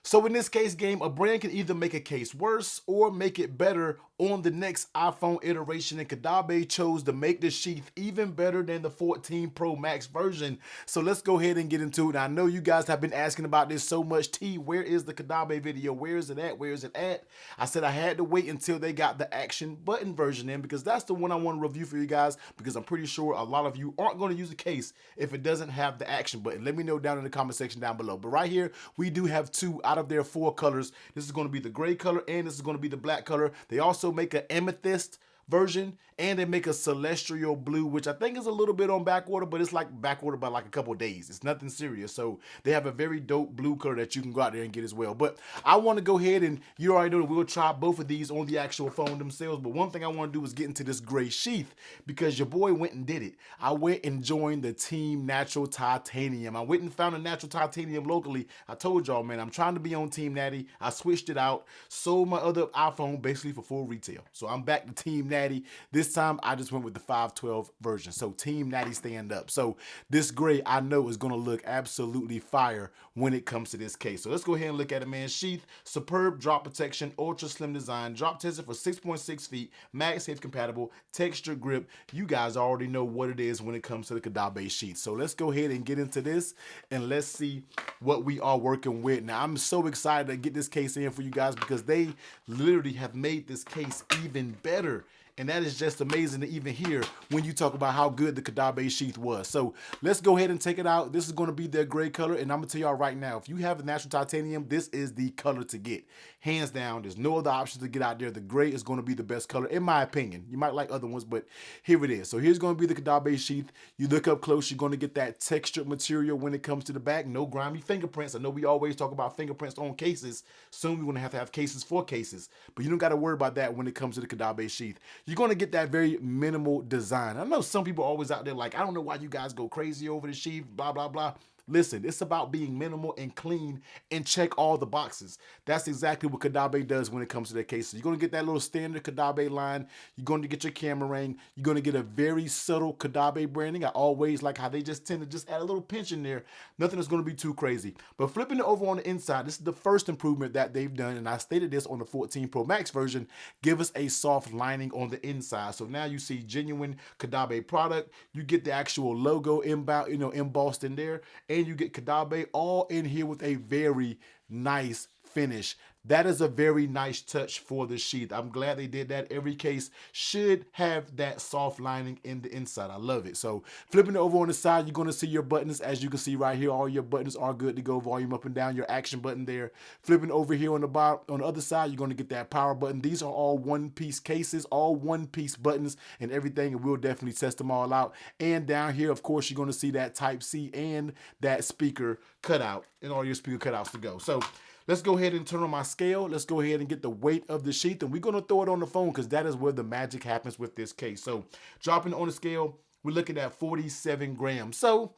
So in this case game, a brand can either make a case worse or make it better on the next iPhone iteration, and Caudabe chose to make the sheath even better than the 14 Pro Max version. So let's go ahead and get into it. I know you guys have been asking about this so much. T, where is the Caudabe video? Where is it at? Where is it at? I said I had to wait until they got the action button version in, because that's the one I want to review for you guys, because I'm pretty sure a lot of you aren't going to use the case if it doesn't have the action button. Let me know down in the comment section down below. But right here, we do have two out of their four colors. This is going to be the gray color and this is going to be the black color. They also make an amethyst version, and they make a celestial blue, which I think is a little bit on back order, but it's like back order by like a couple of days. It's nothing serious. So they have a very dope blue color that you can go out there and get as well. But I want to go ahead, and you already know that we'll try both of these on the actual phone themselves. But one thing I want to do is get into this gray sheath, because your boy went and did it. I went and joined the Team Natural Titanium. I went and found a natural titanium locally. I told y'all, man, I'm trying to be on Team Natty. I switched it out, sold my other iPhone basically for full retail. So I'm back to Team Natty. This time I just went with the 512 version. So Team Natty stand up. So this gray I know is going to look absolutely fire when it comes to this case. So let's go ahead and look at it, man. Sheath, superb drop protection, ultra slim design, drop tested for 6.6 feet, MagSafe compatible, texture grip. You guys already know what it is when it comes to the Caudabe Sheath. So let's go ahead and get into this and let's see what we are working with. Now I'm so excited to get this case in for you guys, because they literally have made this case even better. And that is just amazing to even hear when you talk about how good the Caudabe Sheath was. So let's go ahead and take it out. This is going to be their gray color. And I'm going to tell y'all right now, if you have the natural titanium, this is the color to get. Hands down, there's no other options to get out there. The gray is going to be the best color, in my opinion. You might like other ones, but here it is. So here's going to be the Caudabe Sheath. You look up close, you're going to get that textured material when it comes to the back. No grimy fingerprints. I know we always talk about fingerprints on cases. Soon we're going to have cases for cases. But you don't got to worry about that when it comes to the Caudabe Sheath. You're going to get that very minimal design. I know some people are always out there like, I don't know why you guys go crazy over the sheath, blah, blah, blah. Listen, it's about being minimal and clean and check all the boxes. That's exactly what Caudabe does when it comes to their cases. You're going to get that little standard Caudabe line. You're going to get your camera ring. You're going to get a very subtle Caudabe branding. I always like how they just tend to just add a little pinch in there. Nothing is going to be too crazy. But flipping it over on the inside, this is the first improvement that they've done, and I stated this on the 14 Pro Max version. Give us a soft lining on the inside. So now you see genuine Caudabe product. You get the actual logo embossed in there, and you get Caudabe all in here with a very nice finish. That is a very nice touch for the sheath. I'm glad they did that. Every case should have that soft lining in the inside. I love it. So flipping it over on the side, you're going to see your buttons. As you can see right here, all your buttons are good to go. Volume up and down, your action button there. Flipping over here on the bottom, on the other side, you're going to get that power button. These are all one-piece cases, all one-piece buttons and everything, and we'll definitely test them all out. And down here, of course, you're going to see that Type-C and that speaker cutout, and all your speaker cutouts to go. So let's go ahead and turn on my scale. Let's go ahead and get the weight of the sheath, and we're going to throw it on the phone because that is where the magic happens with this case. So dropping on the scale, we're looking at 47 grams. So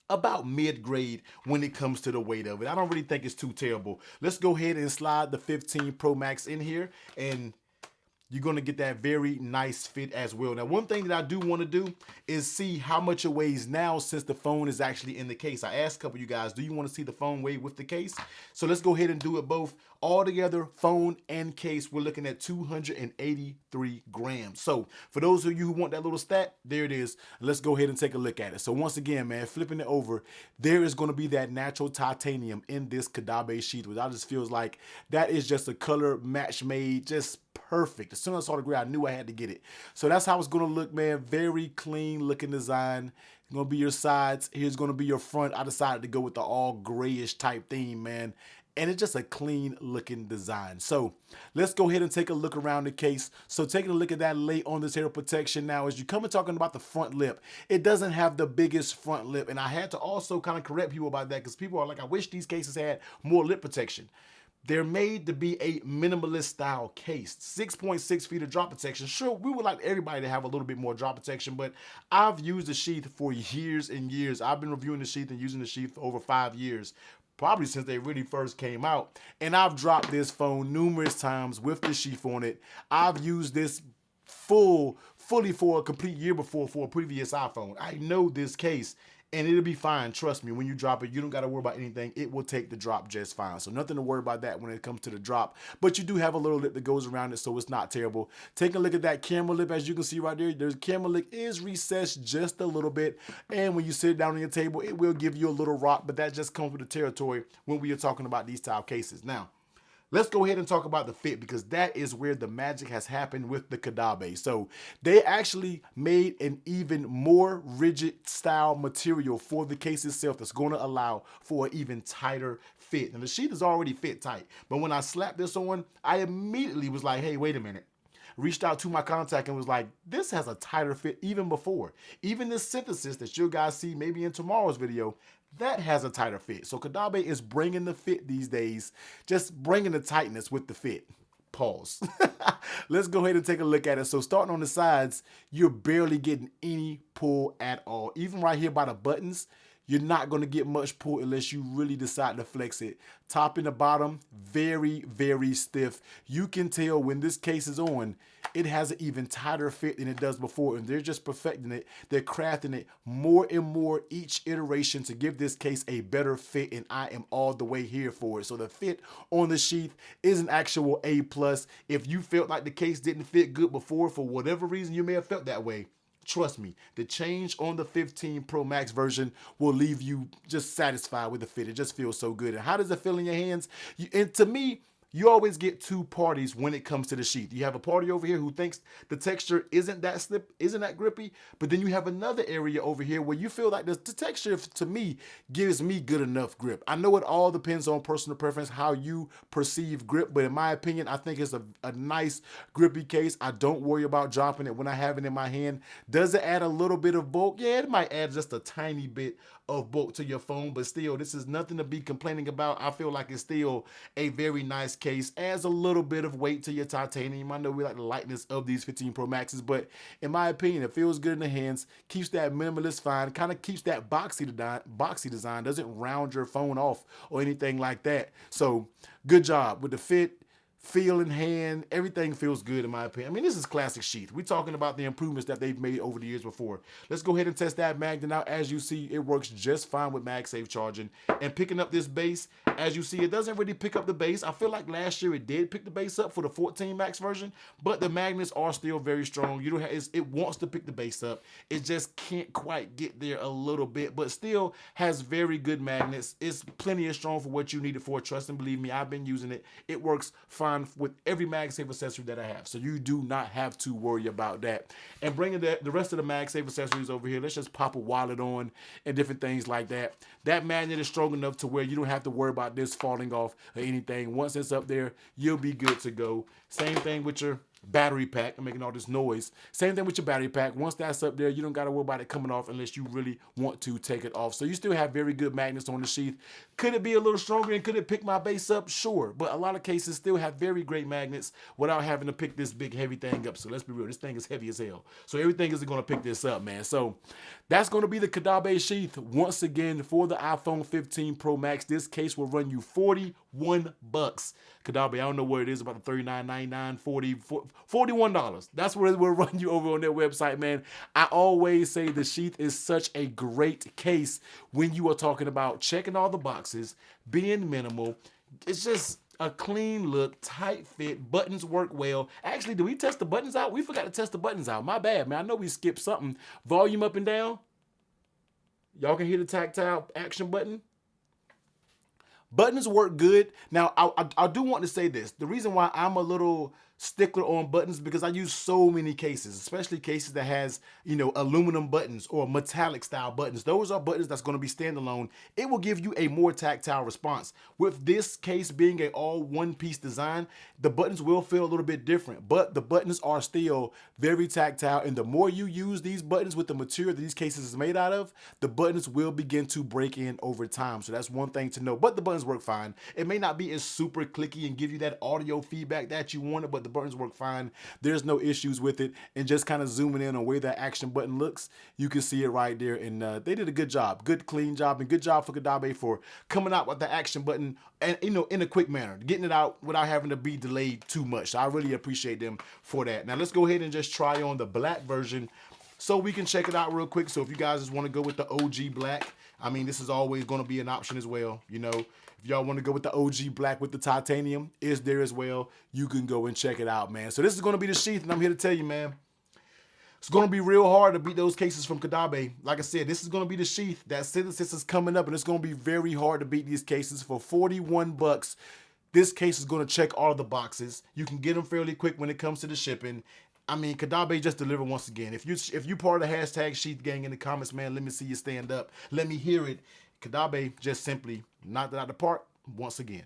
about mid-grade when it comes to the weight of it. I don't really think it's too terrible. Let's go ahead and slide the 15 Pro Max in here, and you're going to get that very nice fit as well. Now, one thing that I do want to do is see how much it weighs now since the phone is actually in the case. I asked a couple of you guys, do you want to see the phone weigh with the case? So let's go ahead and do it both. All together, phone and case, we're looking at 283 grams. So for those of you who want that little stat, there it is. Let's go ahead and take a look at it. So once again, man, flipping it over, there is going to be that natural titanium in this Caudabe Sheath, which I just feels like that is just a color match made, just perfect. As soon as I saw the gray, I knew I had to get it. So that's how it's going to look, man. Very clean looking design. It's going to be your sides. Here's going to be your front. I decided to go with the all grayish type theme, man. And it's just a clean looking design. So let's go ahead and take a look around the case. So taking a look at that late on this hair protection now, as you come and talking about the front lip, it doesn't have the biggest front lip. And I had to also kind of correct people about that, because people are like, I wish these cases had more lip protection. They're made to be a minimalist style case. 6.6 feet of drop protection. Sure, we would like everybody to have a little bit more drop protection, but I've used the sheath for years and years. I've been reviewing the sheath and using the sheath for over 5 years, probably since they really first came out. And I've dropped this phone numerous times with the sheath on it. I've used this fully for a complete year before for a previous iPhone. I know this case and it'll be fine. Trust me, when you drop it, you don't got to worry about anything. It will take the drop just fine. So nothing to worry about that when it comes to the drop. But you do have a little lip that goes around it, so it's not terrible. Take a look at that camera lip. As you can see right there, the camera lip is recessed just a little bit. And when you sit down on your table, it will give you a little rock, but that just comes with the territory when we are talking about these style cases. Now, let's go ahead and talk about the fit, because that is where the magic has happened with the Caudabe. So they actually made an even more rigid style material for the case itself that's going to allow for an even tighter fit. And the sheath is already fit tight, but when I slapped this on, I immediately was like, hey, wait a minute. Reached out to my contact and was like, this has a tighter fit even before. Even this synthesis that you guys see maybe in tomorrow's video, that has a tighter fit. So Caudabe is bringing the fit these days, just bringing the tightness with the fit. Pause. Let's go ahead and take a look at it. So starting on the sides, you're barely getting any pull at all. Even right here by the buttons, you're not going to get much pull unless you really decide to flex it. Top and the bottom, very, very stiff. You can tell when this case is on, it has an even tighter fit than it does before, and they're just perfecting it. They're crafting it more and more each iteration to give this case a better fit, and I am all the way here for it. So the fit on the sheath is an actual A+. If you felt like the case didn't fit good before, for whatever reason you may have felt that way, trust me, the change on the 15 Pro Max version will leave you just satisfied with the fit. It just feels so good. And how does it feel in your hands? And to me, you always get two parties when it comes to the sheath. You have a party over here who thinks the texture isn't that grippy, but then you have another area over here where you feel like the texture, to me, gives me good enough grip. I know it all depends on personal preference, how you perceive grip, but in my opinion, I think it's a nice grippy case. I don't worry about dropping it when I have it in my hand. Does it add a little bit of bulk? Yeah, it might add just a tiny bit of bulk to your phone, but still, this is nothing to be complaining about. I feel like it's still a very nice case. Adds a little bit of weight to your titanium. I know we like the lightness of these 15 Pro Maxes, but in my opinion, it feels good in the hands, keeps that minimalist fine, kind of keeps that boxy design, doesn't round your phone off or anything like that. So good job with the fit. Feel in hand, everything feels good in my opinion. I mean, this is classic sheath. We're talking about the improvements that they've made over the years before. Let's go ahead and test that magnet out. As you see, it works just fine with MagSafe charging. And picking up this base, as you see, it doesn't really pick up the base. I feel like last year it did pick the base up for the 14 Max version, but the magnets are still very strong. You don't have, it wants to pick the base up. It just can't quite get there a little bit, but still has very good magnets. It's plenty of strong for what you need it for. Trust and believe me, I've been using it. It works fine with every MagSafe accessory that I have, so you do not have to worry about that. And bringing the rest of the MagSafe accessories over here, let's just pop a wallet on and different things like that. That magnet is strong enough to where you don't have to worry about this falling off or anything. Once it's up there, you'll be good to go. Same thing with your battery pack. I'm making all this noise. Same thing with your battery pack. Once that's up there, you don't got to worry about it coming off unless you really want to take it off. So you still have very good magnets on the sheath. Could it be a little stronger and could it pick my base up? Sure. But a lot of cases still have very great magnets without having to pick this big heavy thing up. So let's be real. This thing is heavy as hell. So everything isn't going to pick this up, man. So that's going to be the Caudabe Sheath. Once again, for the iPhone 15 Pro Max, this case will run you $41. Caudabe, I don't know what it is, about the $39.99, $41. That's where it will run you over on their website, man. I always say the sheath is such a great case when you are talking about checking all the boxes, being minimal. It's just a clean look, tight fit, buttons work well. Actually, did we test the buttons out? We forgot to test the buttons out. My bad, man. I know we skipped something. Volume up and down. Y'all can hear the tactile action button. Buttons work good. Now, I do want to say this. The reason why I'm a little stickler on buttons because I use so many cases, especially cases that has, you know, aluminum buttons or metallic style buttons. Those are buttons that's going to be standalone. It will give you a more tactile response. With this case being a all one-piece design, the buttons will feel a little bit different, but the buttons are still very tactile, and the more you use these buttons with the material that these cases is made out of, the buttons will begin to break in over time. So that's one thing to know, but the buttons work fine. It may not be as super clicky and give you that audio feedback that you wanted, but the buttons work fine. There's no issues with it. And just kind of zooming in on where that action button looks, you can see it right there. And they did a good job, good clean job, and good job for Caudabe for coming out with the action button and, you know, in a quick manner, getting it out without having to be delayed too much. So I really appreciate them for that. Now let's go ahead and just try on the black version So we can check it out real quick. So if you guys just want to go with the OG black, I mean, this is always going to be an option as well. You know, if y'all want to go with the OG black with the titanium, is there as well. You can go and check it out, man. So this is going to be the sheath, and I'm here to tell you, man, it's going to be real hard to beat those cases from Caudabe. Like I said, this is going to be the sheath. That synthesis is coming up, and it's going to be very hard to beat these cases for 41 bucks. This case is going to check all of the boxes. You can get them fairly quick when it comes to the shipping. I mean, Caudabe just delivered once again. If you part of the hashtag Sheath Gang in the comments, man, let me see you stand up. Let me hear it. Caudabe just simply knocked it out the park once again.